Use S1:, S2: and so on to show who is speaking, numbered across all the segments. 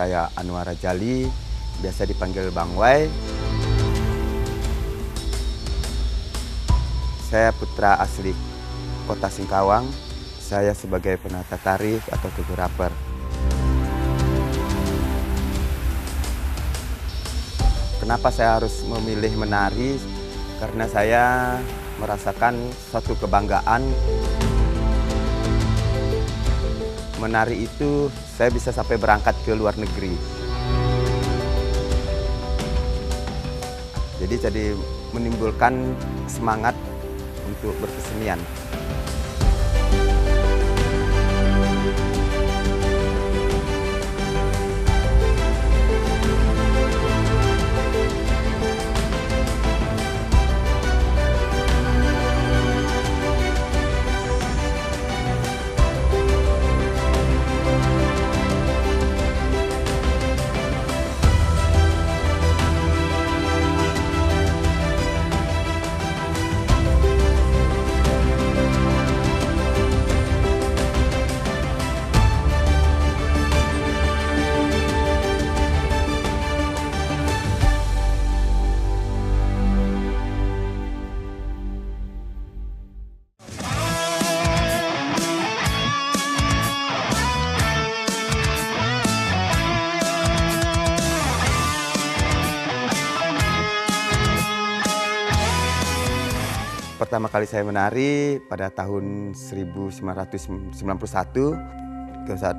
S1: saya Anwar Rajali, biasa dipanggil Bang Wai. Saya putra asli Kota Singkawang. Saya sebagai penata tari atau fotografer. Kenapa saya harus memilih menari? Karena saya merasakan suatu kebanggaan. Menari itu saya bisa sampai berangkat ke luar negeri. Jadi menimbulkan semangat untuk berkesenian. Pertama kali saya menari pada tahun 1991.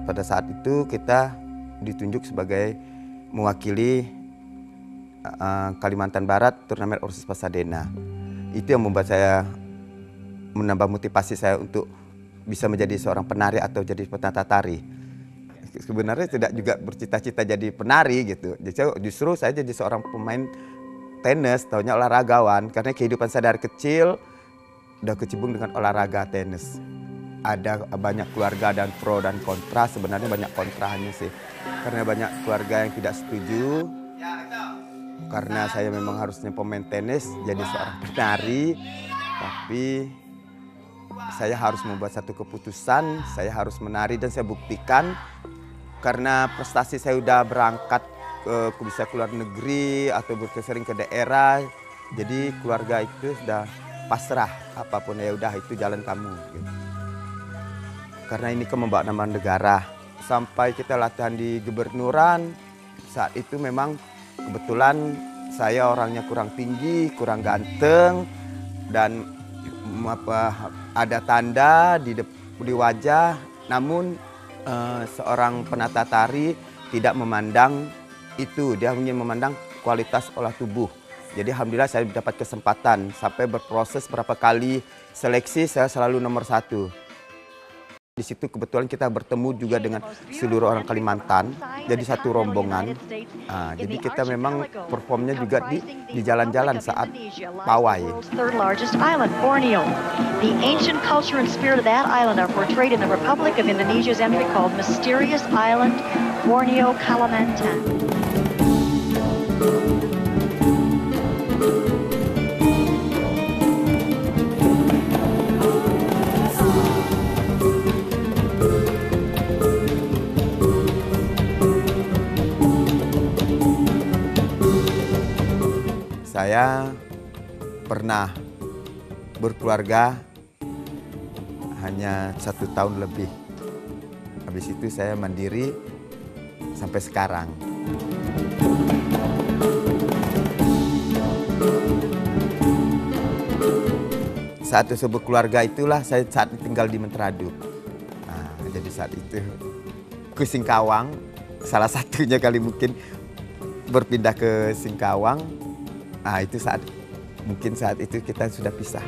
S1: Pada saat itu kita ditunjuk sebagai mewakili Kalimantan Barat turnamen Orsis Pasadena. Itu yang membuat saya menambah motivasi saya untuk bisa menjadi seorang penari atau jadi penata tari. Sebenarnya tidak juga bercita-cita jadi penari gitu. Justru saya jadi seorang pemain tenis, taunya olahragawan, karena kehidupan saya dari kecil udah kecebung dengan olahraga tenis. Ada banyak keluarga dan pro dan kontra, sebenarnya banyak kontranya sih. Karena banyak keluarga yang tidak setuju. Karena saya memang harusnya pemain tenis, jadi seorang penari. Tapi saya harus membuat satu keputusan, saya harus menari dan saya buktikan. Karena prestasi saya udah berangkat bisa keluar negeri atau berkeliling ke daerah. Jadi keluarga itu sudah pasrah, apapun ya udah itu jalan kamu gitu. Karena ini kan membawa nama negara. Sampai kita latihan di Gubernuran, saat itu memang kebetulan saya orangnya kurang tinggi, kurang ganteng, dan ada tanda di wajah. Namun seorang penata tari tidak memandang itu, dia hanya memandang kualitas olah tubuh. Jadi alhamdulillah saya dapat kesempatan sampai berproses berapa kali seleksi, saya selalu nomor 1. Di situ kebetulan kita bertemu juga dengan seluruh orang Kalimantan, jadi satu rombongan. Jadi kita memang performnya juga di jalan-jalan saat pawai.
S2: The ancient culture and spirit of that island are portrayed in the Republic of Indonesia's entry called Mysterious Island, Borneo, Kalimantan.
S1: Saya pernah berkeluarga hanya 1 tahun lebih. Habis itu saya mandiri sampai sekarang. Saat itu berkeluarga itulah saya saat tinggal di Menteradu. Jadi saat itu ke Singkawang, salah satunya kali mungkin berpindah ke Singkawang. Itu mungkin saat itu kita sudah pisah.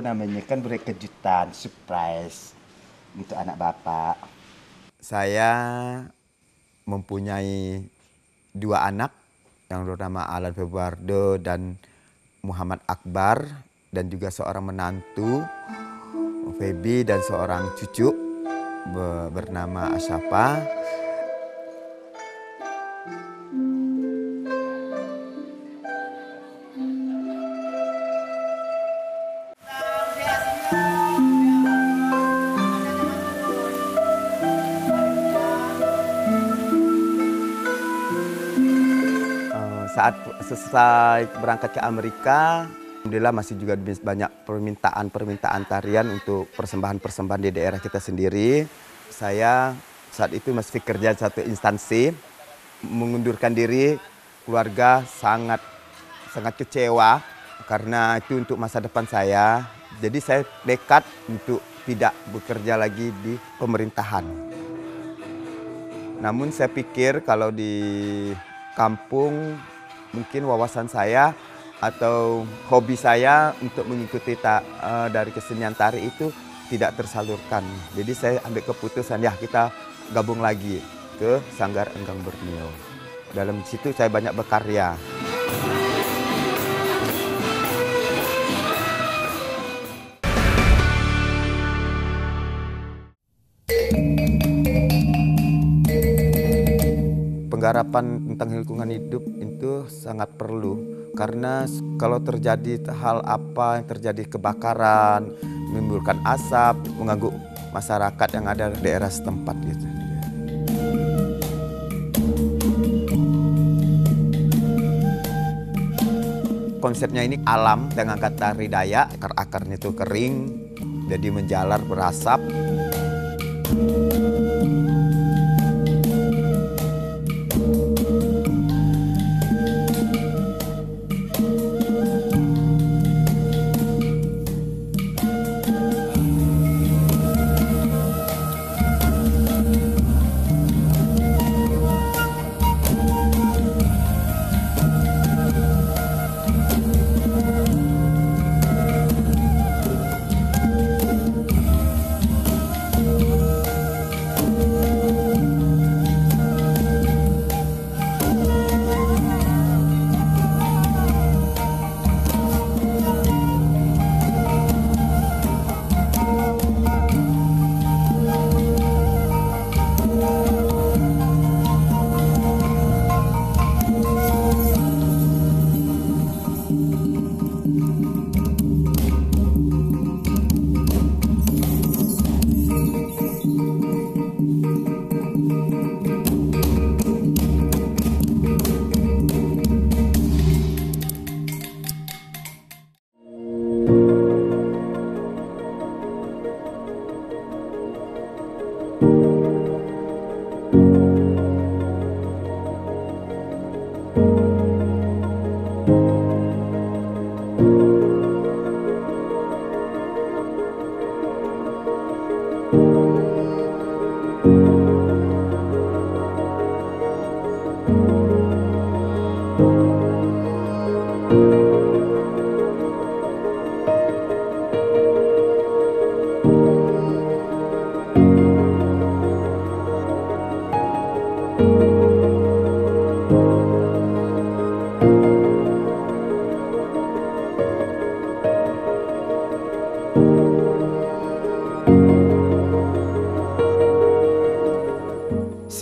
S1: Namanya kan beri kejutan, surprise untuk anak bapak. Saya mempunyai 2 anak yang bernama Alan Februardo dan Muhammad Akbar dan juga seorang menantu Feby dan seorang cucu bernama Asyafa. Saat selesai berangkat ke Amerika, alhamdulillah masih juga banyak permintaan tarian untuk persembahan-persembahan di daerah kita sendiri. Saya saat itu masih kerja di satu instansi, mengundurkan diri, keluarga sangat kecewa karena itu untuk masa depan saya. Jadi saya nekat untuk tidak bekerja lagi di pemerintahan. Namun saya pikir kalau di kampung mungkin wawasan saya atau hobi saya untuk mengikuti dari kesenian tari itu tidak tersalurkan. Jadi saya ambil keputusan, ya kita gabung lagi ke Sanggar Enggang Borneo. Dalam situ saya banyak berkarya. Penggarapan tentang lingkungan hidup itu sangat perlu karena kalau terjadi hal apa yang terjadi kebakaran, menimbulkan asap, mengganggu masyarakat yang ada di daerah setempat gitu. Konsepnya ini alam dengan kata ridaya, akar-akarnya itu kering, jadi menjalar berasap.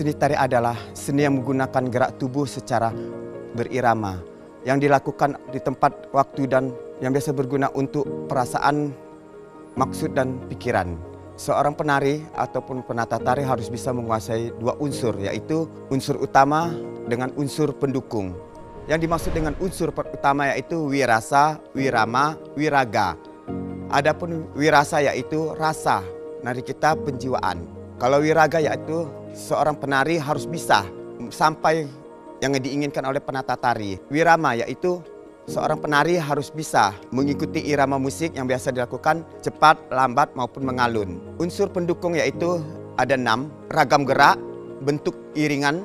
S1: Seni tari adalah seni yang menggunakan gerak tubuh secara berirama, yang dilakukan di tempat, waktu, dan yang biasa berguna untuk perasaan, maksud, dan pikiran. Seorang penari ataupun penata tari harus bisa menguasai dua unsur, yaitu unsur utama dengan unsur pendukung. Yang dimaksud dengan unsur utama yaitu wirasa, wirama, wiraga. Adapun wirasa yaitu rasa, nari kita penjiwaan. Kalau wiraga yaitu seorang penari harus bisa sampai yang diinginkan oleh penata tari. Wirama yaitu seorang penari harus bisa mengikuti irama musik yang biasa dilakukan cepat, lambat maupun mengalun. Unsur pendukung yaitu ada 6, ragam gerak, bentuk iringan,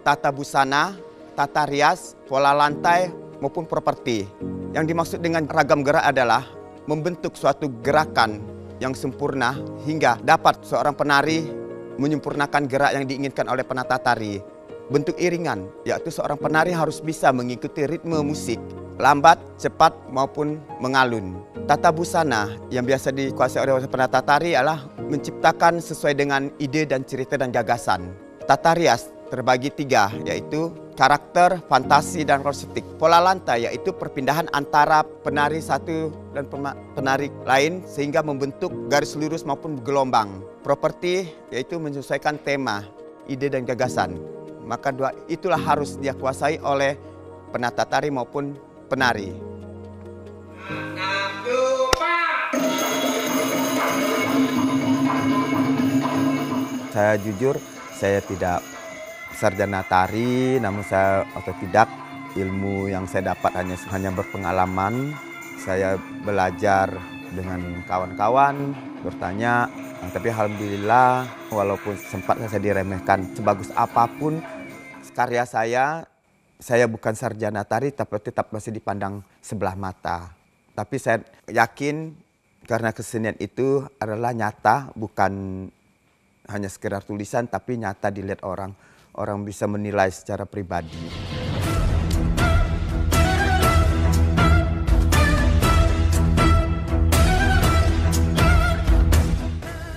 S1: tata busana, tata rias, pola lantai maupun properti. Yang dimaksud dengan ragam gerak adalah membentuk suatu gerakan yang sempurna hingga dapat seorang penari menyempurnakan gerak yang diinginkan oleh penata tari. Bentuk iringan, yaitu seorang penari harus bisa mengikuti ritme musik. lambat, cepat maupun mengalun. Tata busana yang biasa dikuasai oleh penata tari adalah menciptakan sesuai dengan ide dan cerita dan gagasan. Tata rias terbagi 3, yaitu karakter, fantasi, dan kosmetik. Pola lantai yaitu perpindahan antara penari satu dan penari lain sehingga membentuk garis lurus maupun gelombang. Properti yaitu menyesuaikan tema, ide dan gagasan. Maka itulah harus dia kuasai oleh penata tari maupun penari. Saya jujur, saya tidak sarjana tari, namun saya otodidak. Ilmu yang saya dapat hanya berpengalaman. Saya belajar dengan kawan-kawan, bertanya. Tapi alhamdulillah, walaupun sempat saya diremehkan, sebagus apapun karya saya bukan sarjana tari, tapi tetap masih dipandang sebelah mata. Tapi saya yakin karena kesenian itu adalah nyata, bukan hanya sekedar tulisan, tapi nyata dilihat orang. Orang bisa menilai secara pribadi.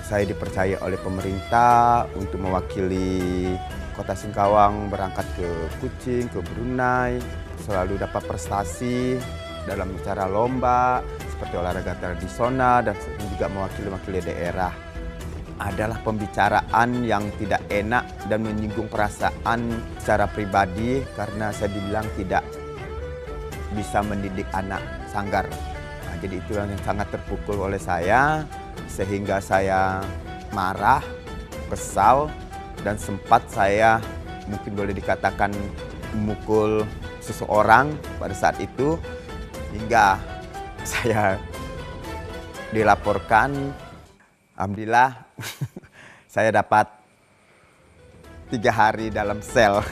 S1: Saya dipercaya oleh pemerintah untuk mewakili Kota Singkawang berangkat ke Kuching, ke Brunei, selalu dapat prestasi dalam acara lomba seperti olahraga tradisional dan juga mewakili daerah. Adalah pembicaraan yang tidak enak dan menyinggung perasaan secara pribadi karena saya dibilang tidak bisa mendidik anak sanggar. Nah, jadi itulah yang sangat terpukul oleh saya sehingga saya marah, kesal, dan sempat saya mungkin boleh dikatakan memukul seseorang pada saat itu hingga saya dilaporkan. Alhamdulillah saya dapat 3 hari dalam sel.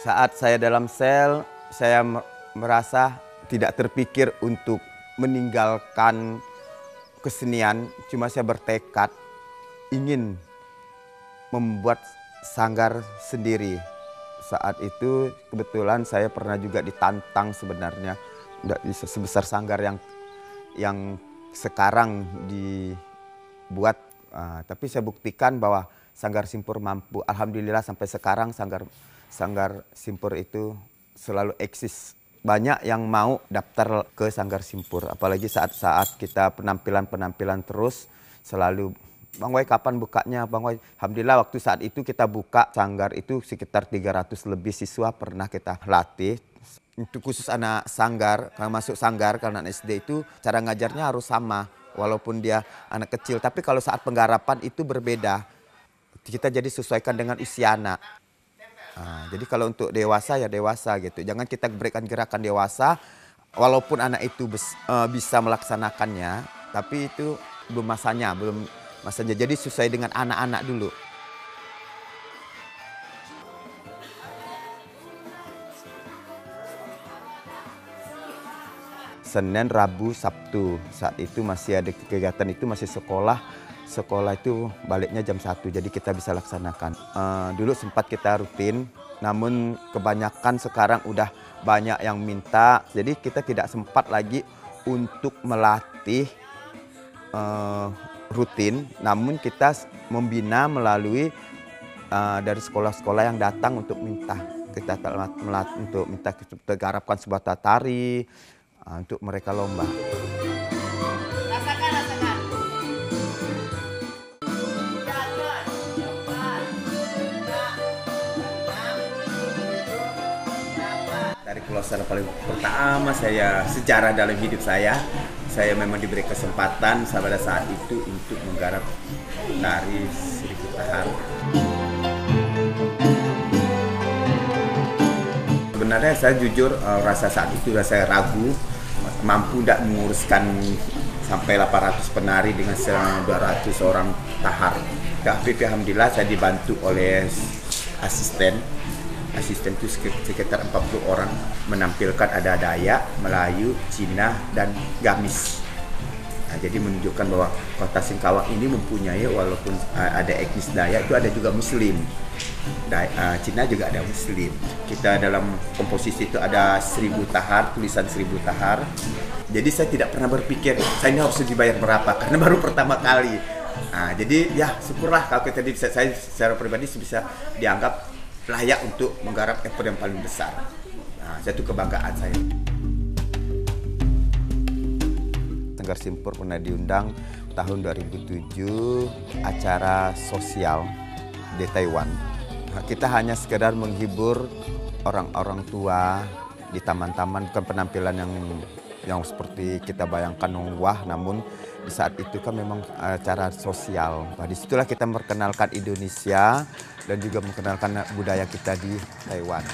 S1: Saat saya dalam sel, saya merasa tidak terpikir untuk meninggalkan kesenian. Cuma saya bertekad ingin membuat sanggar sendiri. Saat itu kebetulan saya pernah juga ditantang sebenarnya. Tidak bisa sebesar sanggar yang sekarang dibuat. Tapi saya buktikan bahwa Sanggar Simpur mampu. Alhamdulillah sampai sekarang Sanggar Simpur itu selalu eksis. Banyak yang mau daftar ke Sanggar Simpur. Apalagi saat-saat kita penampilan terus selalu, Bang Wai kapan bukanya? Bang Wai, alhamdulillah waktu saat itu kita buka sanggar itu sekitar 300 lebih siswa pernah kita latih. Untuk khusus anak sanggar, kalau masuk sanggar, kalau anak SD itu cara ngajarnya harus sama. Walaupun dia anak kecil, tapi kalau saat penggarapan itu berbeda. Kita jadi sesuaikan dengan usia anak. Jadi kalau untuk dewasa ya dewasa gitu. Jangan kita berikan gerakan dewasa walaupun anak itu bisa melaksanakannya, tapi itu belum masanya. Jadi sesuai dengan anak-anak dulu. Senin, Rabu, Sabtu. Saat itu masih ada kegiatan itu masih sekolah. Sekolah itu baliknya jam 1, jadi kita bisa laksanakan. Dulu sempat kita rutin, namun kebanyakan sekarang udah banyak yang minta. Jadi kita tidak sempat lagi untuk melatih rutin, namun kita membina melalui dari sekolah-sekolah yang datang untuk minta. Kita untuk minta kita garapkan sebuah tari untuk mereka lomba. Dari pelosok paling pertama sejarah dalam hidup saya memang diberi kesempatan pada saat itu untuk menggarap tari Sri Kutahar. Sebenarnya saya jujur rasa saat itu saya ragu mampu tidak menguruskan sampai 800 penari dengan 200 orang tahar. Tapi alhamdulillah saya dibantu oleh asisten itu sekitar 40 orang menampilkan ada Dayak, Melayu, Cina, dan Gamis. Nah, jadi menunjukkan bahwa kota Singkawang ini mempunyai walaupun ada etnis Dayak itu ada juga Muslim. Cina juga ada Muslim. Kita dalam komposisi itu ada 1000 tahar, tulisan 1000 tahar. Jadi saya tidak pernah berpikir saya ini harus dibayar berapa karena baru pertama kali. Nah, jadi ya syukurlah kalau kita saya secara pribadi bisa dianggap layak untuk menggarap effort yang paling besar. Nah, itu kebanggaan saya. Sanggar Simpur pernah diundang tahun 2007 acara sosial di Taiwan. Nah, kita hanya sekedar menghibur orang-orang tua di taman-taman, bukan penampilan yang seperti kita bayangkan wah, namun di saat itu kan memang acara sosial. Nah, disitulah kita memperkenalkan Indonesia dan juga memperkenalkan budaya kita di Taiwan.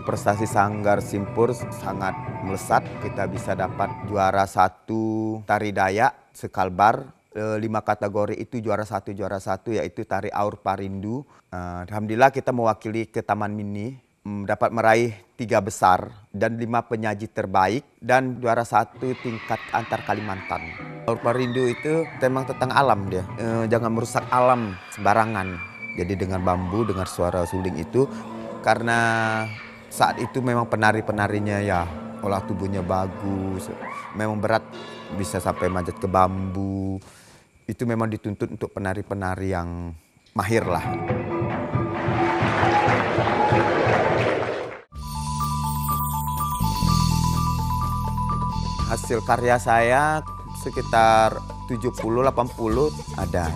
S1: Prestasi Sanggar Simpur sangat melesat. Kita bisa dapat juara 1 tari Dayak sekalbar. 5 kategori itu juara satu yaitu tari Aur Parindu. Alhamdulillah kita mewakili ke Taman Mini. Dapat meraih 3 besar dan 5 penyaji terbaik dan juara 1 tingkat antar Kalimantan. Aur Parindu itu memang tentang alam dia, jangan merusak alam sembarangan. Jadi dengan bambu, dengan suara suling itu, karena saat itu memang penari-penarinya ya olah tubuhnya bagus, memang berat bisa sampai manjat ke bambu. Itu memang dituntut untuk penari-penari yang mahir lah. Hasil karya saya sekitar 70-80 ada.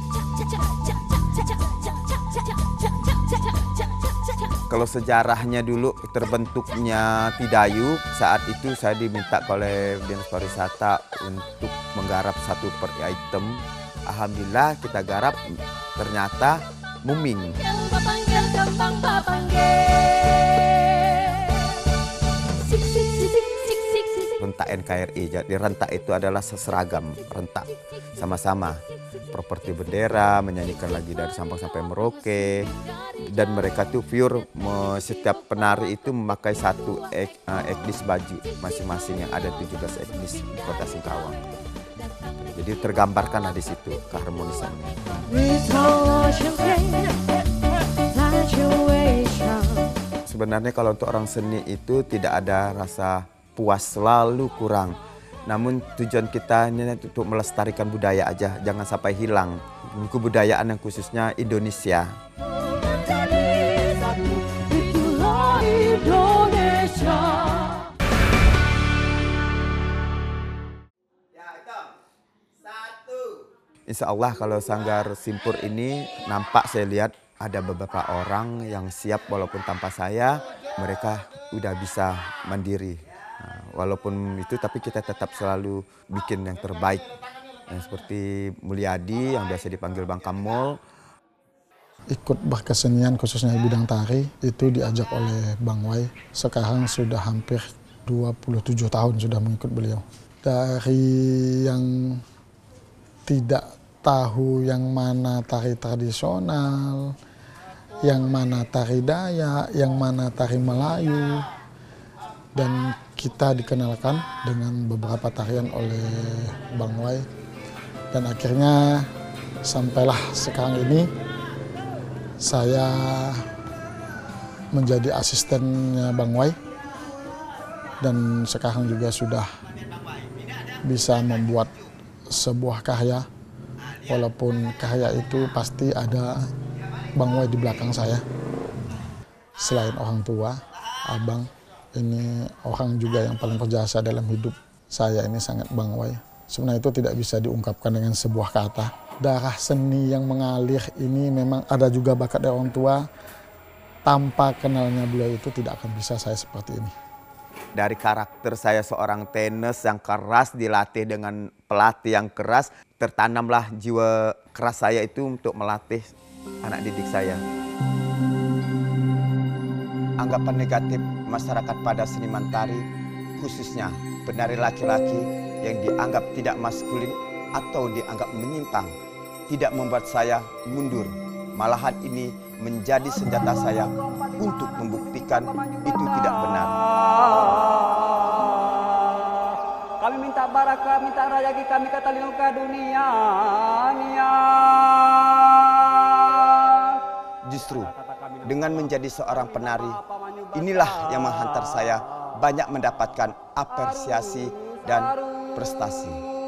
S1: Kalau sejarahnya dulu terbentuknya Tidayu, saat itu saya diminta oleh Dinas Pariwisata untuk menggarap satu per item. Alhamdulillah kita garap, ternyata muming. Rentak NKRI, jadi rentak itu adalah seragam rentak sama-sama. Properti bendera, menyanyikan lagi dari Sabang sampai Merauke. Dan mereka tuh pure, setiap penari itu memakai satu etnis baju masing-masing yang ada 17 etnis di kota Singkawang. Jadi tergambarkanlah di situ keharmonisannya. Sebenarnya kalau untuk orang seni itu tidak ada rasa puas, selalu kurang. Namun tujuan kita hanya untuk melestarikan budaya aja, jangan sampai hilang. Kebudayaan yang khususnya Indonesia. Insya Allah kalau Sanggar Simpur ini nampak saya lihat ada beberapa orang yang siap walaupun tanpa saya, mereka udah bisa mandiri. Nah, walaupun itu tapi kita tetap selalu bikin yang terbaik. Yang seperti Mulyadi yang biasa dipanggil Bang Kamol.
S3: Ikut berkesenian khususnya bidang tari itu diajak oleh Bang Wai. Sekarang sudah hampir 27 tahun sudah mengikut beliau. Dari yang tidak tahu yang mana tari tradisional, yang mana tari Dayak, yang mana tari Melayu. Dan kita dikenalkan dengan beberapa tarian oleh Bang Wai. Dan akhirnya sampailah sekarang ini saya menjadi asistennya Bang Wai. Dan sekarang juga sudah bisa membuat sebuah karya. Walaupun karya itu pasti ada Bang Wai di belakang saya. Selain orang tua, abang, ini orang juga yang paling berjasa dalam hidup saya ini sangat Bang Wai. Sebenarnya itu tidak bisa diungkapkan dengan sebuah kata. Darah seni yang mengalir ini memang ada juga bakat dari orang tua. Tanpa kenalnya beliau itu tidak akan bisa saya seperti ini.
S1: Dari karakter saya seorang tenis yang keras, dilatih dengan pelatih yang keras, tertanamlah jiwa keras saya itu untuk melatih anak didik saya. Anggapan negatif masyarakat pada seniman tari, khususnya penari laki-laki yang dianggap tidak maskulin atau dianggap menyimpang, tidak membuat saya mundur. Malahan ini menjadi senjata saya untuk membuktikan itu tidak benar.
S4: Kami minta barakah, minta rajaki kami kata linuka dunia.
S1: Justru dengan menjadi seorang penari, inilah yang menghantar saya banyak mendapatkan apresiasi dan prestasi.